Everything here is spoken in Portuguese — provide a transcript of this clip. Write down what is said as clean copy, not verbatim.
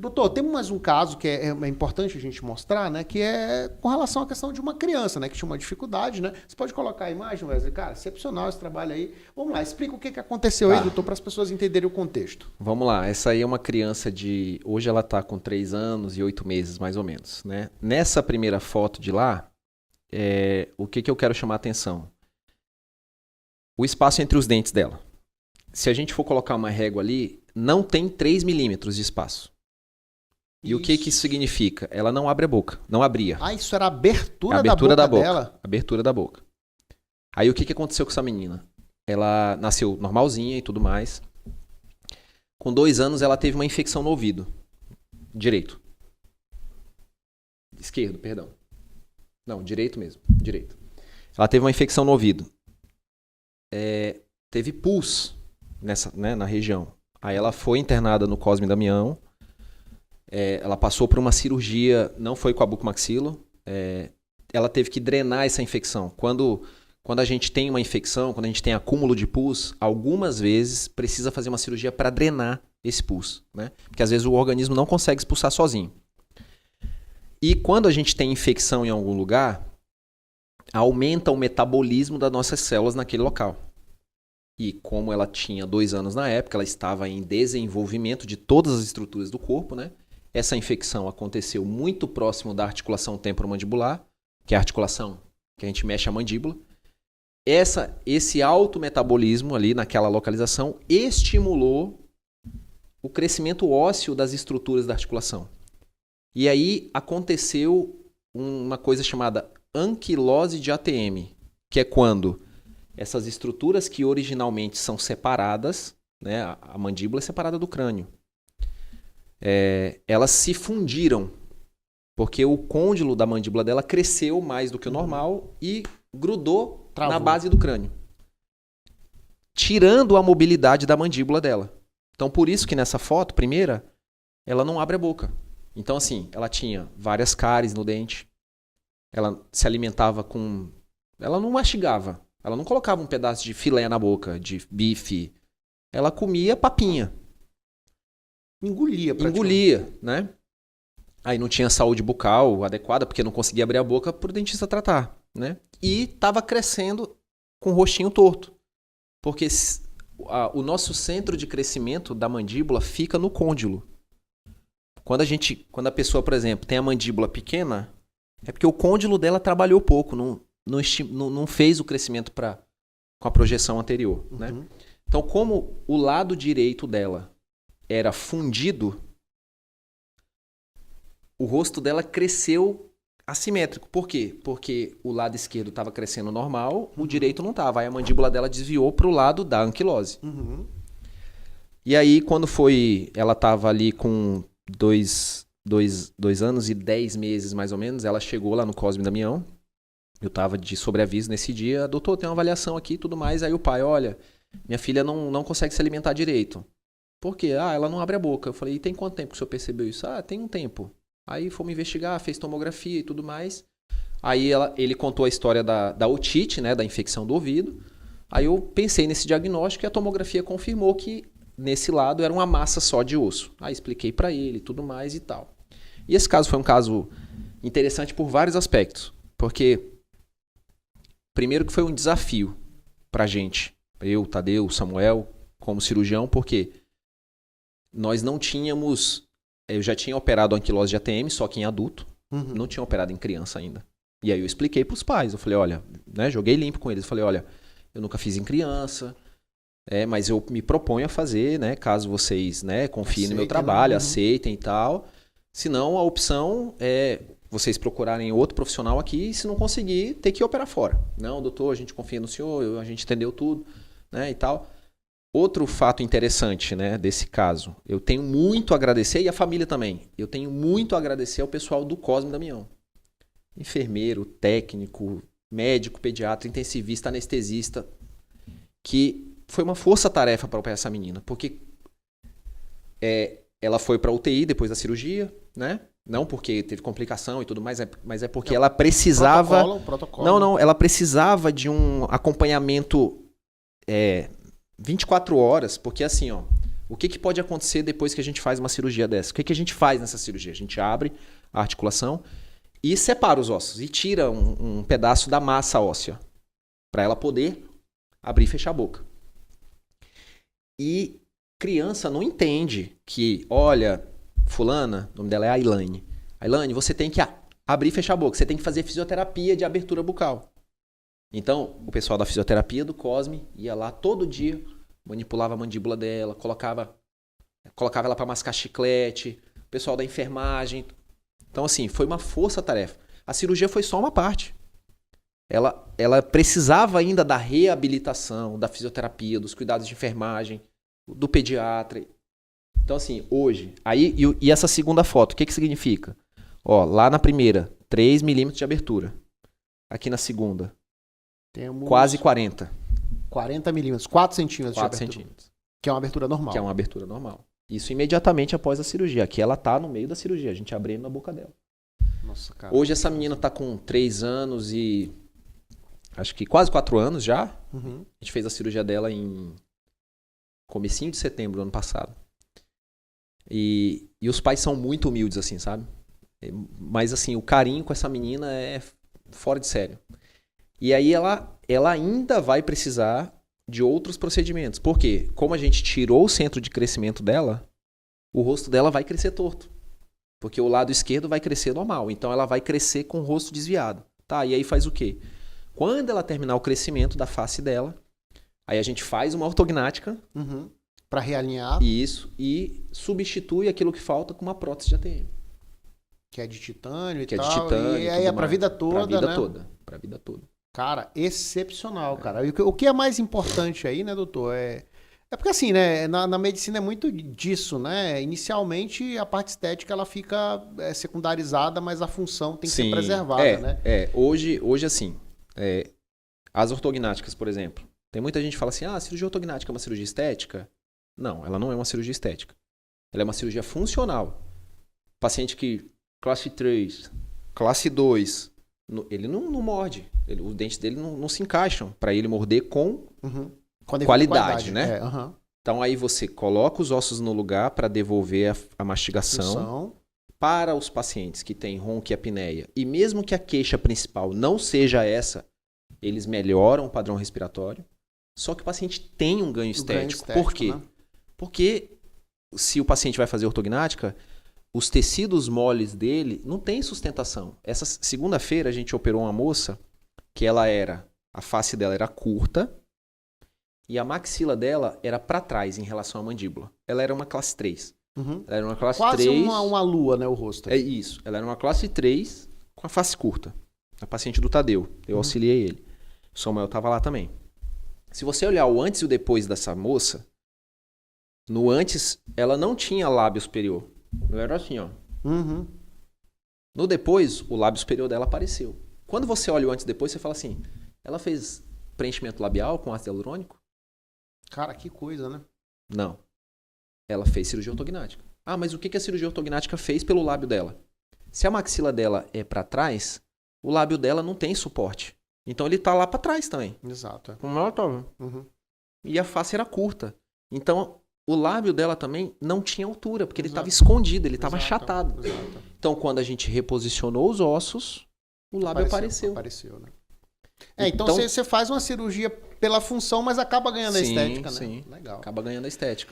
Doutor, tem mais um caso que é importante a gente mostrar, né? Que é com relação à questão de uma criança, né? Que tinha uma dificuldade, né? Você pode colocar a imagem, Wesley? Cara, excepcional esse trabalho aí. Vamos lá, explica o que aconteceu aí, doutor, para as pessoas entenderem o contexto. Vamos lá, essa aí é uma criança de... Hoje ela está com 3 anos e 8 meses, mais ou menos, né? Nessa primeira foto de lá, o que eu quero chamar a atenção? O espaço entre os dentes dela. Se a gente for colocar uma régua ali, não tem 3 milímetros de espaço. E o que isso significa? Ela não abre a boca, não abria. Ah, isso era a abertura da boca dela? Abertura da boca. Aí o que aconteceu com essa menina? Ela nasceu normalzinha e tudo mais. Com 2 anos ela teve uma infecção no ouvido direito. Esquerdo, perdão. Não, direito mesmo, direito. Ela teve uma infecção no ouvido. Teve pus na região. Aí ela foi internada no Cosme Damião. Ela passou por uma cirurgia, não foi com a bucomaxilo. Ela teve que drenar essa infecção. Quando a gente tem uma infecção, quando a gente tem acúmulo de pus, algumas vezes precisa fazer uma cirurgia para drenar esse pus, né? Porque às vezes o organismo não consegue expulsar sozinho. E quando a gente tem infecção em algum lugar, aumenta o metabolismo das nossas células naquele local. E como ela tinha 2 anos na época, ela estava em desenvolvimento de todas as estruturas do corpo, né? Essa infecção aconteceu muito próximo da articulação temporomandibular, que é a articulação que a gente mexe a mandíbula. Esse alto metabolismo ali naquela localização estimulou o crescimento ósseo das estruturas da articulação. E aí aconteceu uma coisa chamada anquilose de ATM, que é quando essas estruturas que originalmente são separadas, né, a mandíbula é separada do crânio, elas se fundiram, porque o côndilo da mandíbula dela cresceu mais do que o normal e grudou na base do crânio, tirando a mobilidade da mandíbula dela. Então, por isso que nessa foto, primeira, ela não abre a boca. Então, assim, ela tinha várias cáries no dente, ela se alimentava com... Ela não mastigava, ela não colocava um pedaço de filé na boca, de bife. Ela comia papinha. Engolia, né? Aí não tinha saúde bucal adequada, porque não conseguia abrir a boca para o dentista tratar, né? E estava crescendo com o rostinho torto. Porque o nosso centro de crescimento da mandíbula fica no côndilo. Quando a pessoa, por exemplo, tem a mandíbula pequena, é porque o côndilo dela trabalhou pouco, não fez o crescimento com a projeção anterior, né? Então, como o lado direito dela era fundido, o rosto dela cresceu assimétrico. Por quê? Porque o lado esquerdo estava crescendo normal, o direito não estava. Aí a mandíbula dela desviou para o lado da anquilose. E aí, quando ela estava ali com 2 anos e 10 meses, mais ou menos, ela chegou lá no Cosme Damião. Eu estava de sobreaviso nesse dia. Doutor, tem uma avaliação aqui e tudo mais. Aí o pai, olha, minha filha não consegue se alimentar direito. Por quê? Ela não abre a boca. Eu falei, e tem quanto tempo que o senhor percebeu isso? Tem um tempo. Aí fomos investigar, fez tomografia e tudo mais. Aí ele contou a história da otite, né, da infecção do ouvido. Aí eu pensei nesse diagnóstico e a tomografia confirmou que nesse lado era uma massa só de osso. Aí expliquei para ele tudo mais e tal. E esse caso foi um caso interessante por vários aspectos. Porque, primeiro que foi um desafio pra gente. Eu, Tadeu, Samuel, como cirurgião, porque nós não tínhamos... Eu já tinha operado anquilose de ATM, só que em adulto. Não tinha operado em criança ainda. E aí eu expliquei pros pais. Eu falei, olha, né, joguei limpo com eles. Eu falei, olha, eu nunca fiz em criança, mas eu me proponho a fazer, né, caso vocês, né, confiem no meu trabalho, aceitem e tal. Senão, a opção é vocês procurarem outro profissional aqui e, se não conseguir, ter que operar fora. Não, doutor, a gente confia no senhor, a gente entendeu tudo, né, e tal. Outro fato interessante, né, desse caso, eu tenho muito a agradecer, e a família também, eu tenho muito a agradecer ao pessoal do Cosme Damião. Enfermeiro, técnico, médico, pediatra, intensivista, anestesista, que foi uma força-tarefa para operar essa menina, porque ela foi para UTI depois da cirurgia, né? Não porque teve complicação e tudo mais, mas é porque ela precisava... Protocolo. Não, ela precisava de um acompanhamento 24 horas, porque assim, ó, O que pode acontecer depois que a gente faz uma cirurgia dessa? O que a gente faz nessa cirurgia? A gente abre a articulação e separa os ossos e tira um pedaço da massa óssea para ela poder abrir e fechar a boca. E criança não entende que, olha, fulana, o nome dela é Ailane. Ailane, você tem que abrir e fechar a boca. Você tem que fazer fisioterapia de abertura bucal. Então, o pessoal da fisioterapia do Cosme ia lá todo dia, manipulava a mandíbula dela, colocava ela para mascar chiclete, o pessoal da enfermagem. Então, assim, foi uma força-tarefa. A cirurgia foi só uma parte. Ela precisava ainda da reabilitação, da fisioterapia, dos cuidados de enfermagem, do pediatra. Então, assim, hoje... E essa segunda foto, o que significa? Ó, lá na primeira, 3 milímetros de abertura. Aqui na segunda, temos quase 40. 40 milímetros, 4 centímetros 4 de abertura. centímetros. Que é uma abertura normal. Que é uma abertura normal. Isso imediatamente após a cirurgia. Aqui ela tá no meio da cirurgia, a gente abrindo a boca dela. Nossa, cara. Hoje essa menina tá com 3 anos e... acho que quase 4 anos já. Uhum. A gente fez a cirurgia dela em comecinho de setembro do ano passado. E os pais são muito humildes, assim, sabe? Mas, assim, o carinho com essa menina é fora de sério. E aí ela ainda vai precisar de outros procedimentos. Por quê? Como a gente tirou o centro de crescimento dela, o rosto dela vai crescer torto. Porque o lado esquerdo vai crescer normal. Então ela vai crescer com o rosto desviado. Tá, e aí faz o quê? Quando ela terminar o crescimento da face dela, aí a gente faz uma ortognática. Uhum. Para realinhar. Isso. E substitui aquilo que falta com uma prótese de ATM. Que é de titânio e que tal. É de titânio, e aí é pra vida toda, pra vida né? toda. Pra vida toda. Cara, excepcional, cara. E o que é mais importante aí, né, doutor? É porque assim, né, na medicina é muito disso, né? Inicialmente a parte estética ela fica secundarizada, mas a função tem que ser preservada, né? Hoje assim, as ortognáticas, por exemplo, tem muita gente que fala assim, a cirurgia ortognática é uma cirurgia estética? Não, ela não é uma cirurgia estética. Ela é uma cirurgia funcional. Paciente que classe 3, classe 2, ele não morde. Os dentes dele não se encaixam para ele morder com qualidade, né? Então aí você coloca os ossos no lugar para devolver a mastigação. Para os pacientes que têm ronquiapneia, e mesmo que a queixa principal não seja essa, eles melhoram o padrão respiratório. Só que o paciente tem um ganho estético. Por quê? Né? Porque se o paciente vai fazer ortognática, os tecidos moles dele não têm sustentação. Essa segunda-feira a gente operou uma moça que a face dela era curta e a maxila dela era para trás em relação à mandíbula. Ela era uma classe 3. Uhum. Ela era uma classe Quase 3. uma lua, né, o rosto. É isso. Ela era uma classe 3 com a face curta. A paciente do Tadeu. Eu auxiliei ele. O Samuel estava lá também. Se você olhar o antes e o depois dessa moça, no antes ela não tinha lábio superior. Ela era assim, ó. Uhum. No depois, o lábio superior dela apareceu. Quando você olha o antes e depois, você fala assim, ela fez preenchimento labial com ácido hialurônico? Cara, que coisa, né? Não. Ela fez cirurgia ortognática. Ah, mas o que a cirurgia ortognática fez pelo lábio dela? Se a maxila dela é para trás, o lábio dela não tem suporte. Então ele tá lá para trás também. Exato. Como ela tava. Uhum. E a face era curta. Então o lábio dela também não tinha altura, porque ele estava escondido, ele estava achatado. Exato. Então quando a gente reposicionou os ossos, o lábio apareceu. Apareceu, né? Então você faz uma cirurgia pela função, mas acaba ganhando a estética, né? Sim, legal. Acaba ganhando a estética.